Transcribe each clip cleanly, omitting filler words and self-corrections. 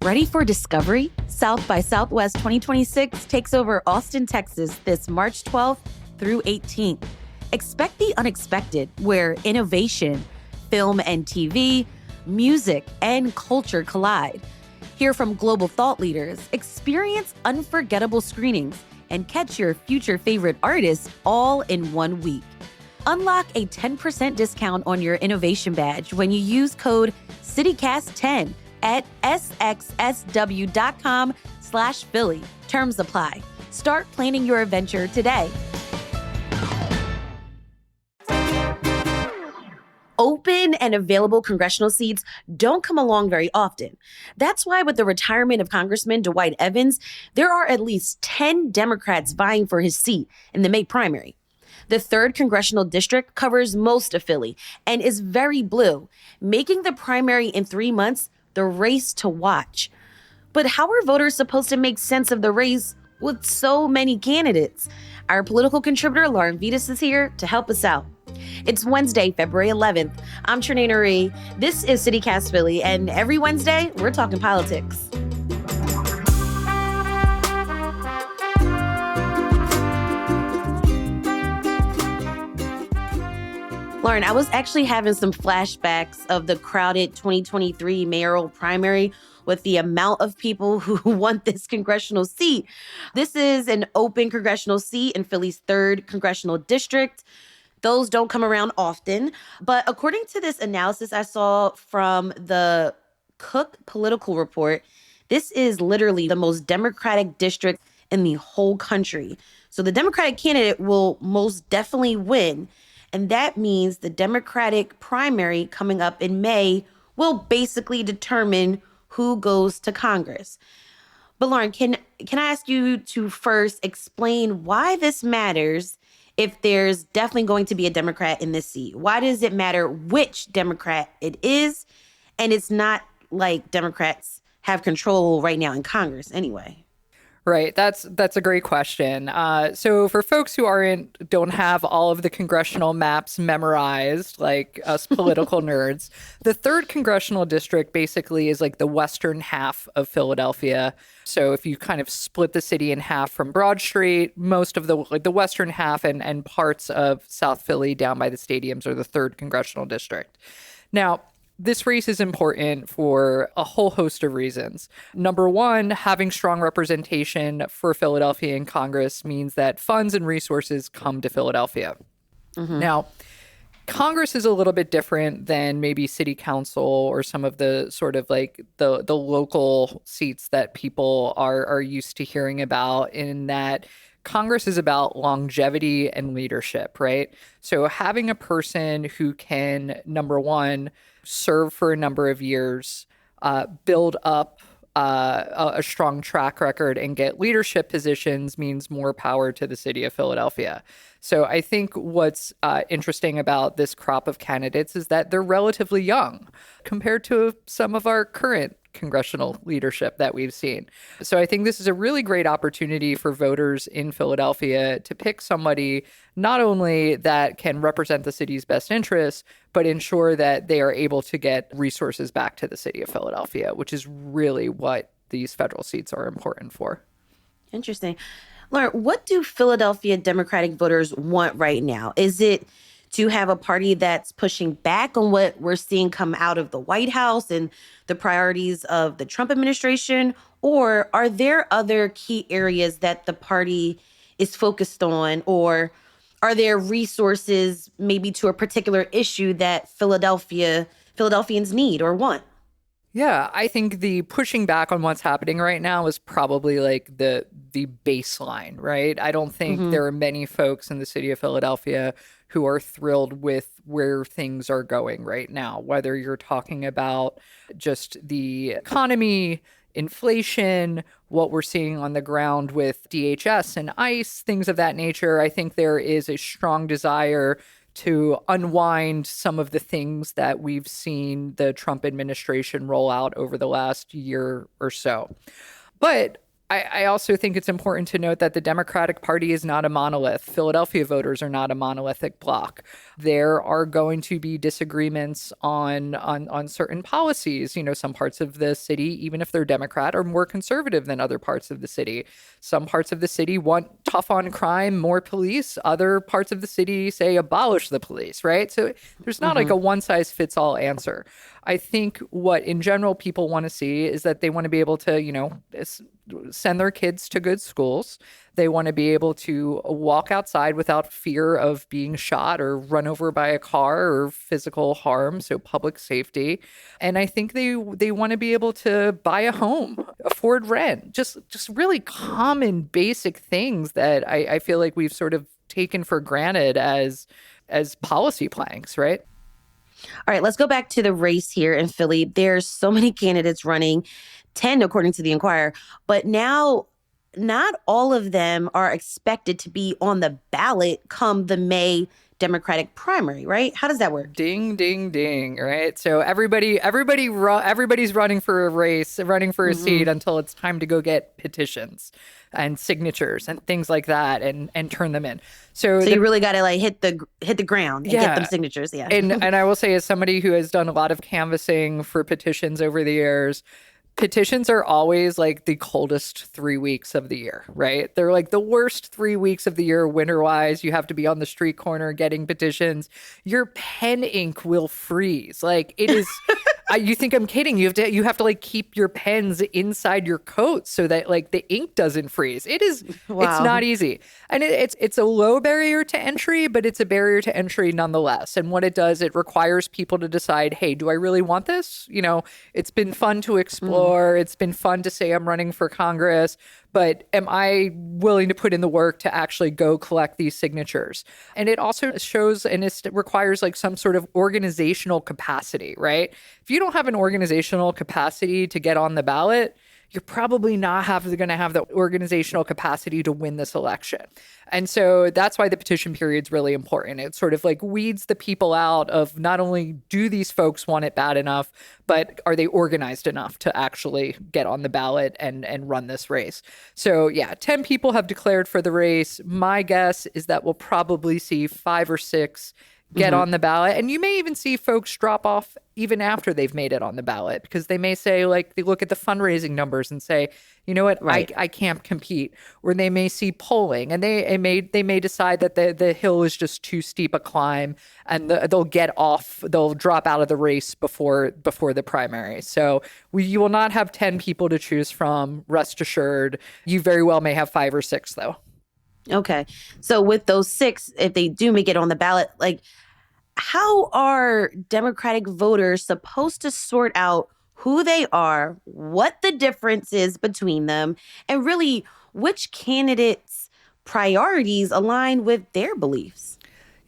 Ready for discovery? South by Southwest 2026 takes over Austin, Texas this March 12th through 18th. Expect the unexpected, where innovation, film and TV, music, and culture collide. Hear from global thought leaders, experience unforgettable screenings, and catch your future favorite artists all in 1 week. Unlock a 10% discount on your innovation badge when you use code CityCast10 at sxsw.com/Philly. Terms apply. Start planning your adventure today. Open and available congressional seats don't come along very often. That's why with the retirement of Congressman Dwight Evans, there are at least 10 Democrats vying for his seat in the May primary. The 3rd Congressional District covers most of Philly and is very blue, making the primary in 3 months the race to watch. But how are voters supposed to make sense of the race with so many candidates? Our political contributor, Lauren Vidas, is here to help us out. It's Wednesday, February 11th. I'm Trenae Nuri. This is CityCast Philly, and every Wednesday, we're talking politics. Lauren, I was actually having some flashbacks of the crowded 2023 mayoral primary with the amount of people who want this congressional seat. This is an open congressional seat in Philly's 3rd Congressional District. Those don't come around often. But according to this analysis I saw from the Cook Political Report, this is literally the most Democratic district in the whole country. So the Democratic candidate will most definitely win. And that means the Democratic primary coming up in May will basically determine who goes to Congress. But Lauren, can I ask you to first explain why this matters if there's definitely going to be a Democrat in this seat? Why does it matter which Democrat it is? And it's not like Democrats have control right now in Congress anyway. Right. That's a great question. So for folks who don't have all of the congressional maps memorized, like us political nerds, the 3rd Congressional District basically is like the western half of Philadelphia. So if you kind of split the city in half from Broad Street, most of the western half and parts of South Philly down by the stadiums are the 3rd Congressional District. Now, this race is important for a whole host of reasons. Number one, having strong representation for Philadelphia in Congress means that funds and resources come to Philadelphia. Mm-hmm. Now, Congress is a little bit different than maybe city council or some of the sort of like the local seats that people are used to hearing about, in that Congress is about longevity and leadership, right? So having a person who can, number one, serve for a number of years, build up a strong track record, and get leadership positions means more power to the city of Philadelphia. So I think what's interesting about this crop of candidates is that they're relatively young compared to some of our current congressional leadership that we've seen. So I think this is a really great opportunity for voters in Philadelphia to pick somebody not only that can represent the city's best interests, but ensure that they are able to get resources back to the city of Philadelphia, which is really what these federal seats are important for. Interesting. Lauren, what do Philadelphia Democratic voters want right now? Is it to have a party that's pushing back on what we're seeing come out of the White House and the priorities of the Trump administration? Or are there other key areas that the party is focused on? Or are there resources maybe to a particular issue that Philadelphians need or want? Yeah, I think the pushing back on what's happening right now is probably like the baseline, right? I don't think there are many folks in the city of Philadelphia who are thrilled with where things are going right now, whether you're talking about just the economy, inflation, what we're seeing on the ground with DHS and ICE, things of that nature. I think there is a strong desire to unwind some of the things that we've seen the Trump administration roll out over the last year or so. But I also think it's important to note that the Democratic Party is not a monolith. Philadelphia voters are not a monolithic bloc. There are going to be disagreements on certain policies. Some parts of the city, even if they're Democrat, are more conservative than other parts of the city. Some parts of the city want tough on crime, more police. Other parts of the city say abolish the police, right? So there's not like a one size fits all answer. I think what in general people want to see is that they want to be able to, send their kids to good schools. They want to be able to walk outside without fear of being shot or run over by a car or physical harm, so public safety. And I think they want to be able to buy a home, afford rent, just really common basic things that I feel like we've sort of taken for granted as policy planks, right? All right, let's go back to the race here in Philly. There's so many candidates running, 10 according to the Inquirer, but now not all of them are expected to be on the ballot come the May Democratic primary, right? How does that work? Ding, ding, ding, right? So everybody's running for a race, running for a seat until it's time to go get petitions and signatures and things like that and turn them in. So you really got to like hit the ground and get them signatures. Yeah. And I will say, as somebody who has done a lot of canvassing for petitions over the years, petitions are always like the coldest 3 weeks of the year, right? They're like the worst 3 weeks of the year winter-wise. You have to be on the street corner getting petitions. Your pen ink will freeze. Like it is. You think I'm kidding? You have to like keep your pens inside your coat so that like the ink doesn't freeze. It is. Wow. It's not easy, and it's a low barrier to entry, but it's a barrier to entry nonetheless. And what it does, it requires people to decide, hey, do I really want this? It's been fun to explore. It's been fun to say I'm running for Congress, but am I willing to put in the work to actually go collect these signatures? And it also shows and it requires like some sort of organizational capacity, right? If you don't have an organizational capacity to get on the ballot, you're probably not going to have the organizational capacity to win this election. And so that's why the petition period is really important. It sort of like weeds the people out of not only do these folks want it bad enough, but are they organized enough to actually get on the ballot and run this race? So yeah, 10 people have declared for the race. My guess is that we'll probably see 5 or 6 get on the ballot. And you may even see folks drop off even after they've made it on the ballot, because they may say, like, they look at the fundraising numbers and say, you know what, right. I can't compete. Or they may see polling and they may decide that the hill is just too steep a climb and they'll drop out of the race before the primary. So you will not have 10 people to choose from, rest assured. You very well may have 5 or 6 though. Okay. So with those 6, if they do make it on the ballot, like, how are Democratic voters supposed to sort out who they are, what the difference is between them, and really which candidates' priorities align with their beliefs?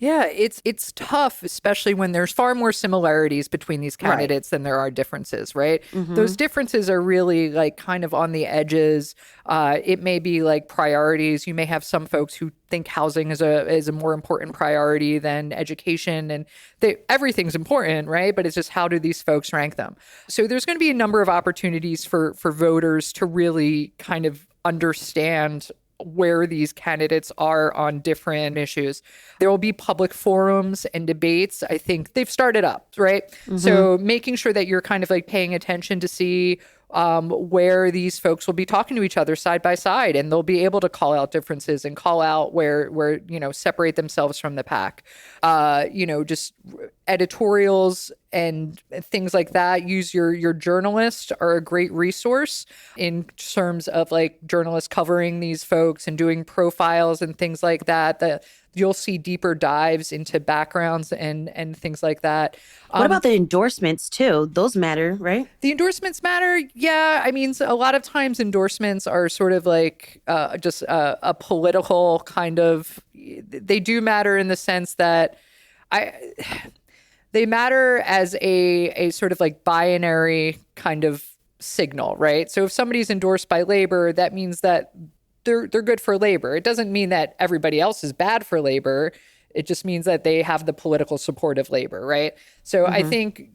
Yeah, it's tough, especially when there's far more similarities between these candidates than there are differences, right? Those differences are really like kind of on the edges. It may be like priorities. You may have some folks who think housing is a more important priority than education, and everything's important, right? But it's just, how do these folks rank them? So there's going to be a number of opportunities for voters to really kind of understand where these candidates are on different issues. There will be public forums and debates. I think they've started up, right? So making sure that you're kind of like paying attention to see where these folks will be talking to each other side by side, and they'll be able to call out differences and call out where separate themselves from the pack. Just editorials and things like that. Use your journalists are a great resource in terms of like journalists covering these folks and doing profiles and things like that. That you'll see deeper dives into backgrounds and things like that. What about the endorsements too? Those matter, right? The endorsements matter. Yeah. I mean, so a lot of times endorsements are sort of like just a political kind of, they do matter in the sense that they matter as a sort of like binary kind of signal, right? So if somebody's endorsed by labor, that means that they're good for labor. It doesn't mean that everybody else is bad for labor. It just means that they have the political support of labor, right? So I think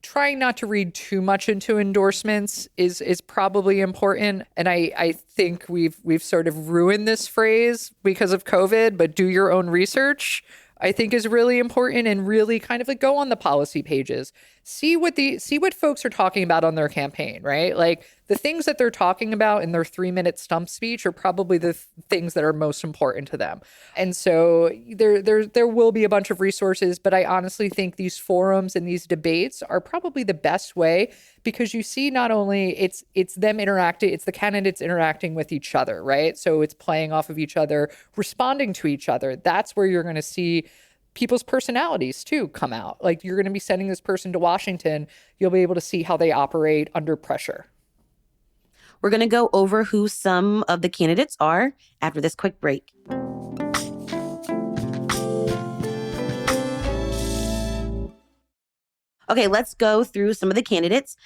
trying not to read too much into endorsements is probably important. And I think we've sort of ruined this phrase because of COVID, but do your own research, I think, is really important, and really kind of like go on the policy pages, see what folks are talking about on their campaign, right? Like the things that they're talking about in their 3-minute stump speech are probably the things that are most important to them. And so there will be a bunch of resources, but I honestly think these forums and these debates are probably the best way, because you see not only it's them interacting, it's the candidates interacting with each other, right? So it's playing off of each other, responding to each other. That's where you're going to see people's personalities too come out. Like you're going to be sending this person to Washington, you'll be able to see how they operate under pressure. We're going to go over who some of the candidates are after this quick break. Okay, let's go through some of the candidates,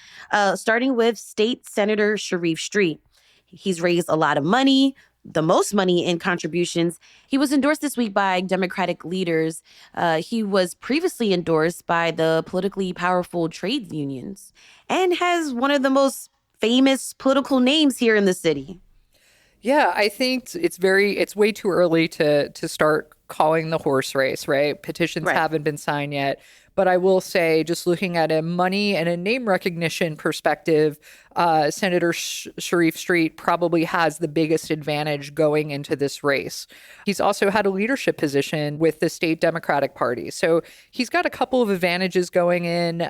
starting with State Senator Sharif Street. He's raised a lot of money, the most money in contributions. He was endorsed this week by Democratic leaders. He was previously endorsed by the politically powerful trade unions and has one of the most famous political names here in the city. Yeah, I think it's way too early to start calling the horse race, right? Petitions haven't been signed yet. But I will say, just looking at a money and a name recognition perspective, Senator Sharif Street probably has the biggest advantage going into this race. He's also had a leadership position with the state Democratic Party. So he's got a couple of advantages going in.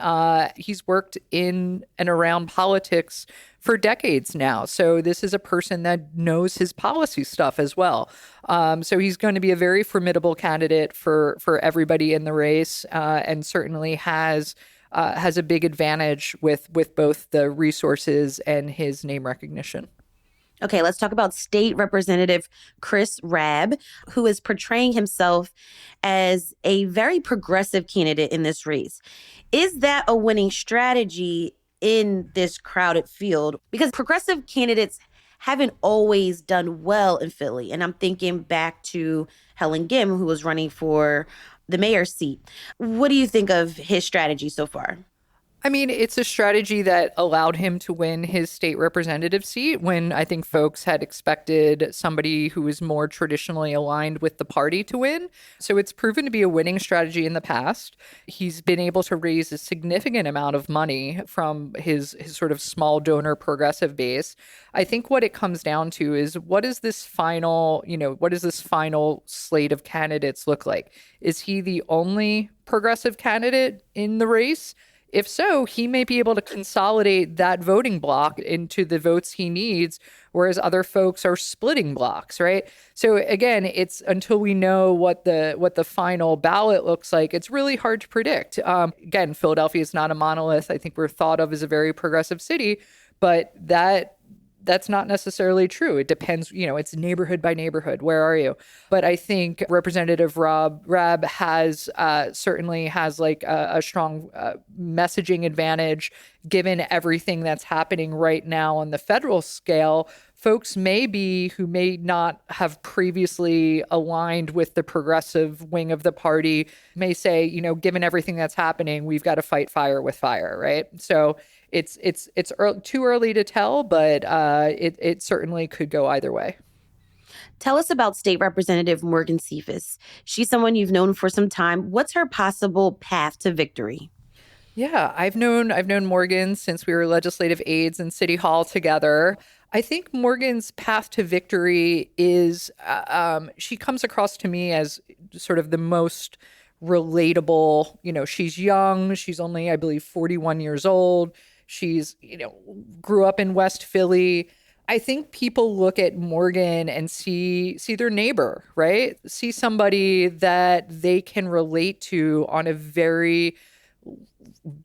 He's worked in and around politics for decades now. So this is a person that knows his policy stuff as well. So he's going to be a very formidable candidate for everybody in the race, and certainly has a big advantage with both the resources and his name recognition. Okay, let's talk about State Representative Chris Rabb, who is portraying himself as a very progressive candidate in this race. Is that a winning strategy in this crowded field? Because progressive candidates haven't always done well in Philly. And I'm thinking back to Helen Gim, who was running for the mayor's seat. What do you think of his strategy so far? I mean, it's a strategy that allowed him to win his state representative seat when I think folks had expected somebody who was more traditionally aligned with the party to win. So it's proven to be a winning strategy in the past. He's been able to raise a significant amount of money from his sort of small donor progressive base. I think what it comes down to is what does this final slate of candidates look like? Is he the only progressive candidate in the race? If so, he may be able to consolidate that voting block into the votes he needs, whereas other folks are splitting blocks, right? So again, it's until we know what the final ballot looks like, it's really hard to predict. Again, Philadelphia is not a monolith. I think we're thought of as a very progressive city, but that's not necessarily true. It depends, it's neighborhood by neighborhood. Where are you? But I think Representative Rabb certainly has like a strong messaging advantage given everything that's happening right now on the federal scale. Folks who may not have previously aligned with the progressive wing of the party may say, given everything that's happening, we've got to fight fire with fire, right? So it's too early to tell, but it certainly could go either way. Tell us about State Representative Morgan Cephas. She's someone you've known for some time. What's her possible path to victory? Yeah, I've known Morgan since we were legislative aides in City Hall together. I think Morgan's path to victory is she comes across to me as sort of the most relatable. She's young. She's only, I believe, 41 years old. She's, grew up in West Philly. I think people look at Morgan and see their neighbor, right? See somebody that they can relate to on a very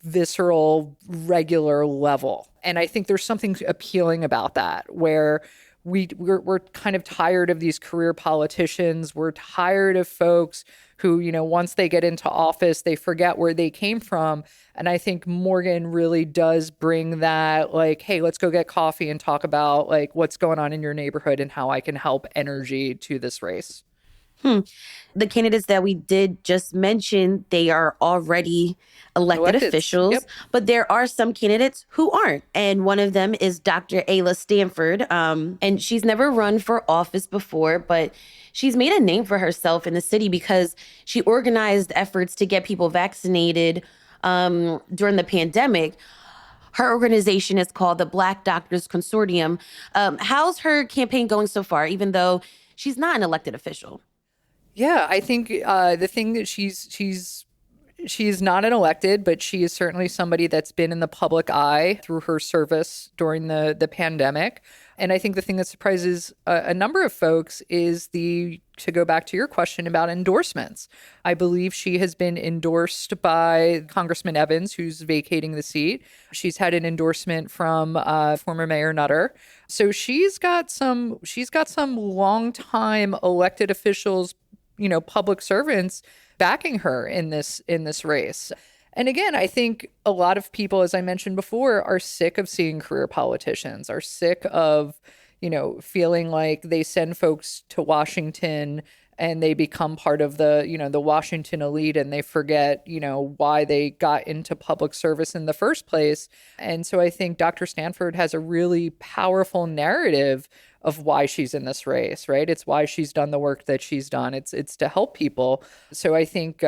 visceral, regular level. And I think there's something appealing about that, where we're kind of tired of these career politicians. We're tired of folks who, once they get into office, they forget where they came from. And I think Morgan really does bring that, like, hey, let's go get coffee and talk about like what's going on in your neighborhood and how I can help energy to this race. Hmm. The candidates that we did just mention, they are already elected Electeds. officials, Yep. but there are some candidates who aren't. And one of them is Dr. Ayla Stanford. And she's never run for office before, but she's made a name for herself in the city because she organized efforts to get people vaccinated during the pandemic. Her organization is called the Black Doctors Consortium. How's her campaign going so far, even though she's not an elected official? Yeah, I think the thing that she's not an elected, but she is certainly somebody that's been in the public eye through her service during the pandemic. And I think the thing that surprises a number of folks is to go back to your question about endorsements. I believe she has been endorsed by Congressman Evans, who's vacating the seat. She's had an endorsement from former Mayor Nutter. So she's got some longtime elected officials, public servants backing her in this race. And again, I think a lot of people, as I mentioned before, are sick of seeing career politicians, are sick of, feeling like they send folks to Washington and they become part of the Washington elite and they forget, why they got into public service in the first place. And so I think Dr. Stanford has a really powerful narrative of why she's in this race, right? It's why she's done the work that she's done. It's to help people. So I think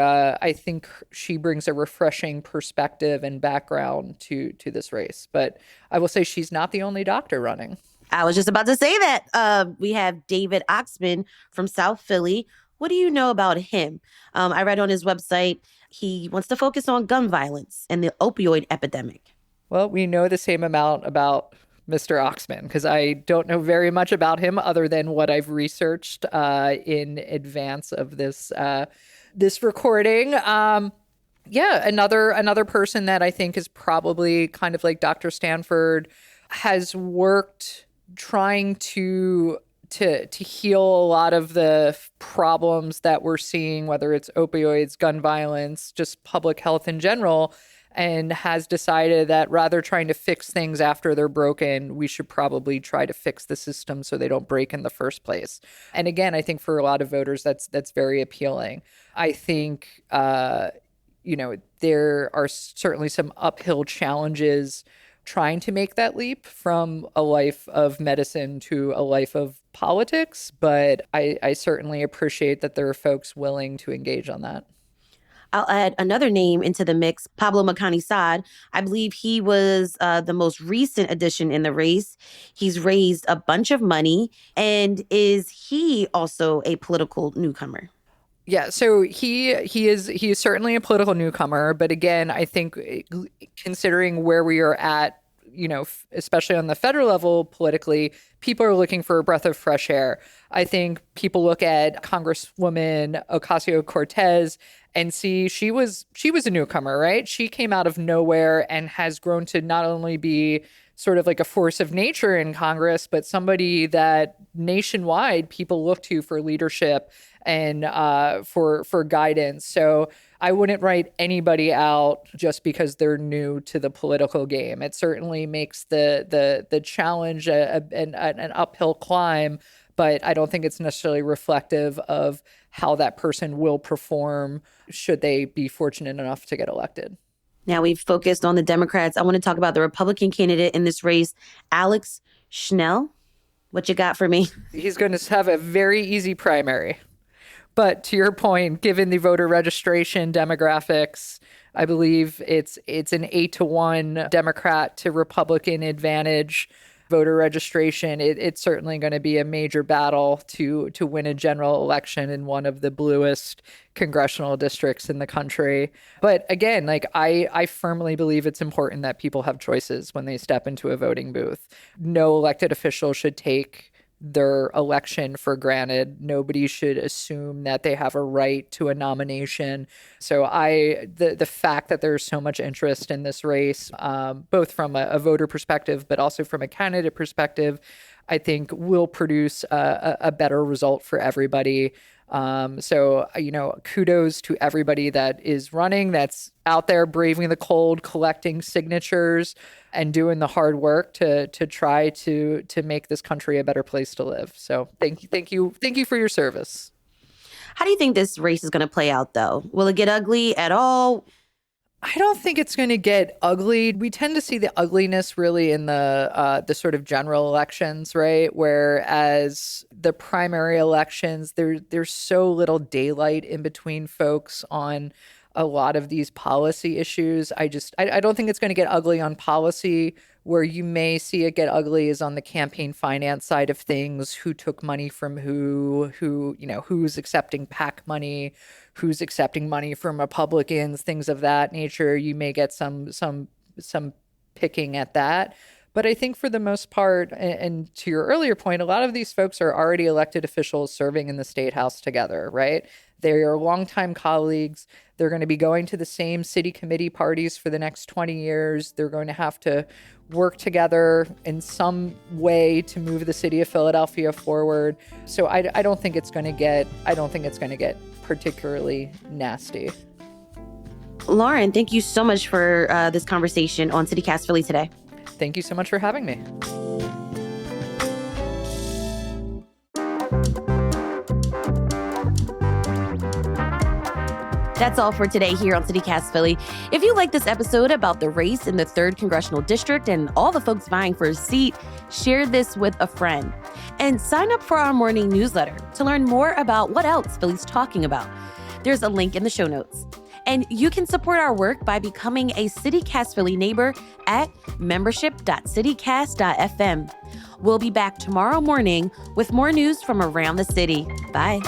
she brings a refreshing perspective and background to this race. But I will say she's not the only doctor running. I was just about to say that. We have David Oxman from South Philly. What do you know about him? I read on his website he wants to focus on gun violence and the opioid epidemic. Well, we know the same amount about Mr. Oxman because I don't know very much about him other than what I've researched in advance of this recording. Yeah, another person that I think is probably kind of like Dr. Stanford has worked trying to heal a lot of the problems that we're seeing, whether it's opioids, gun violence, just public health in general, and has decided that rather trying to fix things after they're broken, we should probably try to fix the system so they don't break in the first place. And again, I think for a lot of voters, that's very appealing. I think there are certainly some uphill challenges trying to make that leap from a life of medicine to a life of politics, but I certainly appreciate that there are folks willing to engage on that. I'll add another name into the mix, Pablo Makani Saad. I believe he was the most recent addition in the race. He's raised a bunch of money. And is he also a political newcomer? Yeah, so he is certainly a political newcomer, but again, I think considering where we are at, especially on the federal level politically, people are looking for a breath of fresh air. I think people look at Congresswoman Ocasio-Cortez and see she was a newcomer, right? She came out of nowhere and has grown to not only be sort of like a force of nature in Congress, but somebody that nationwide people look to for leadership and for guidance. So I wouldn't write anybody out just because they're new to the political game. It certainly makes the challenge an uphill climb, but I don't think it's necessarily reflective of how that person will perform should they be fortunate enough to get elected. Now we've focused on the Democrats. I want to talk about the Republican candidate in this race, Alex Schnell. What you got for me? He's going to have a very easy primary. But to your point, given the voter registration demographics, I believe it's an 8-1 Democrat to Republican advantage voter registration. It's certainly going to be a major battle to win a general election in one of the bluest congressional districts in the country. But again, like I firmly believe it's important that people have choices when they step into a voting booth. No elected official should take their election for granted. Nobody should assume that they have a right to a nomination. So the fact that there's so much interest in this race, both from a voter perspective, but also from a candidate perspective, I think will produce a better result for everybody. So, kudos to everybody that is running, that's out there braving the cold, collecting signatures and doing the hard work to try to make this country a better place to live. So thank you for your service. How do you think this race is going to play out, though? Will it get ugly at all? I don't think it's going to get ugly. We tend to see the ugliness really in the sort of general elections, right? Whereas the primary elections, there's so little daylight in between folks on a lot of these policy issues. I don't think it's going to get ugly on policy. Where you may see it get ugly is on the campaign finance side of things. Who took money from who, who's accepting PAC money, who's accepting money from Republicans, things of that nature. You may get some picking at that. But I think for the most part, and to your earlier point, a lot of these folks are already elected officials serving in the state house together, right? They are longtime colleagues. They're going to be going to the same city committee parties for the next 20 years. They're going to have to work together in some way to move the city of Philadelphia forward. So I don't think it's going to get particularly nasty. Lauren, thank you so much for this conversation on CityCast Philly today. Thank you so much for having me. That's all for today here on CityCast Philly. If you like this episode about the race in the 3rd Congressional District and all the folks vying for a seat, share this with a friend. And sign up for our morning newsletter to learn more about what else Philly's talking about. There's a link in the show notes. And you can support our work by becoming a CityCast Philly neighbor at membership.citycast.fm. We'll be back tomorrow morning with more news from around the city. Bye.